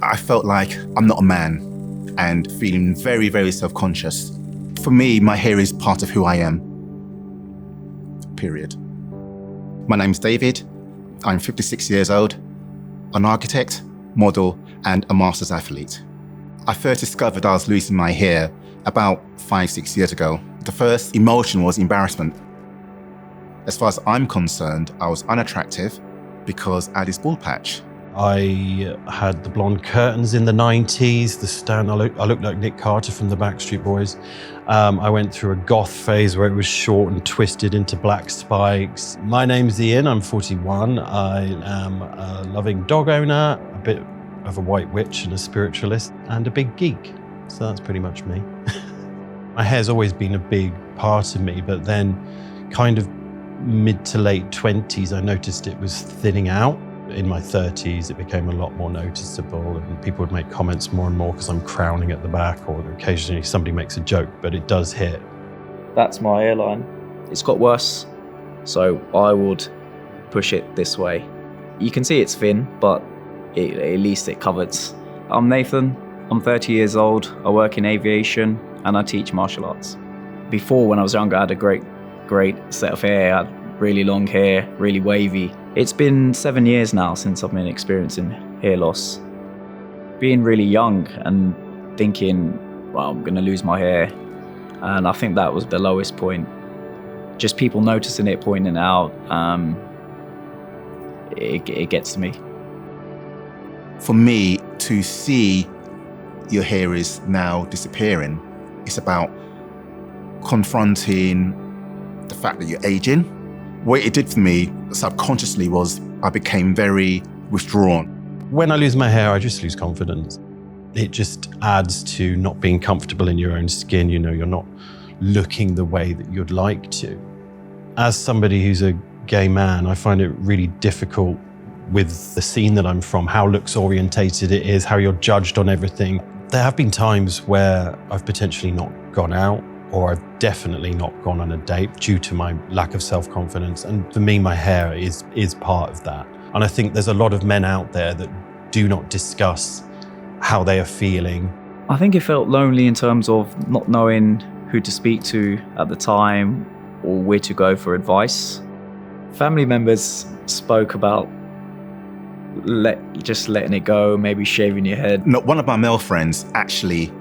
I felt like I'm not a man and feeling very, very self-conscious. For me, my hair is part of who I am, period. My name's David. I'm 56 years old, an architect, model, and a master's athlete. I first discovered I was losing my hair about 5-6 years ago. The first emotion was embarrassment. As far as I'm concerned, I was unattractive because I had this bald patch. I had the blonde curtains in the 90s, the stand. I looked like Nick Carter from the Backstreet Boys. I went through a goth phase where it was short and twisted into black spikes. My name's Ian, I'm 41. I am a loving dog owner, a bit of a white witch and a spiritualist, and a big geek. So that's pretty much me. My hair's always been a big part of me, but then kind of mid to late 20s, I noticed it was thinning out. In my 30s, it became a lot more noticeable, and people would make comments more and more because I'm crowning at the back, or occasionally somebody makes a joke, but it does hit. That's my hairline. It's got worse, so I would push it this way. You can see it's thin, but at least it covers. I'm Nathan, I'm 30 years old, I work in aviation, and I teach martial arts. Before, when I was younger, I had a great set of hair. I had really long hair, really wavy. It's been 7 years now since I've been experiencing hair loss. Being really young and thinking, well, I'm gonna lose my hair. And I think that was the lowest point. Just people noticing it, pointing it out, it gets to me. For me, to see your hair is now disappearing, it's about confronting the fact that you're aging. What it did for me subconsciously was I became very withdrawn. When I lose my hair, I just lose confidence. It just adds to not being comfortable in your own skin. You know, you're not looking the way that you'd like to. As somebody who's a gay man, I find it really difficult with the scene that I'm from, how looks orientated it is, how you're judged on everything. There have been times where I've potentially not gone out, or I've definitely not gone on a date due to my lack of self-confidence. And for me, my hair is part of that. And I think there's a lot of men out there that do not discuss how they are feeling. I think it felt lonely in terms of not knowing who to speak to at the time or where to go for advice. Family members spoke about just letting it go, maybe shaving your head. Not one of my male friends actually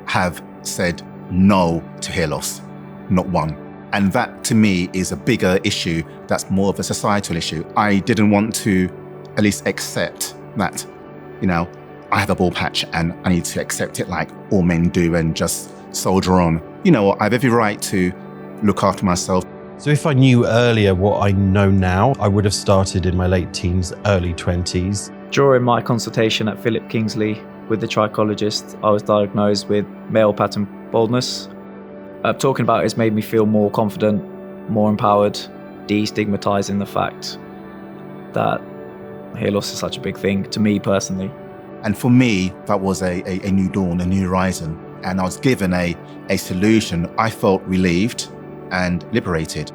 have said no to hair loss, not one. And that to me is a bigger issue, that's more of a societal issue. I didn't want to at least accept that, you know, I have a bald patch and I need to accept it like all men do and just soldier on. You know, I have every right to look after myself. So if I knew earlier what I know now, I would have started in my late teens, early 20s. During my consultation at Philip Kingsley with the trichologist, I was diagnosed with male pattern baldness. Talking about it has made me feel more confident, more empowered, destigmatizing the fact that hair loss is such a big thing to me personally. And for me, that was a new dawn, a new horizon. And I was given a solution. I felt relieved and liberated.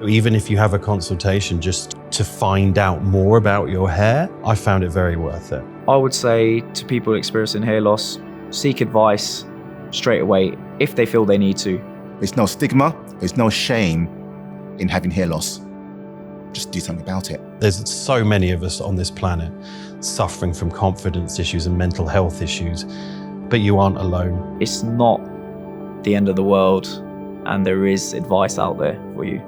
Even if you have a consultation just to find out more about your hair, I found it very worth it. I would say to people experiencing hair loss, seek advice straight away if they feel they need to. There's no stigma, there's no shame in having hair loss. Just do something about it. There's so many of us on this planet suffering from confidence issues and mental health issues, but you aren't alone. It's not the end of the world, and there is advice out there for you.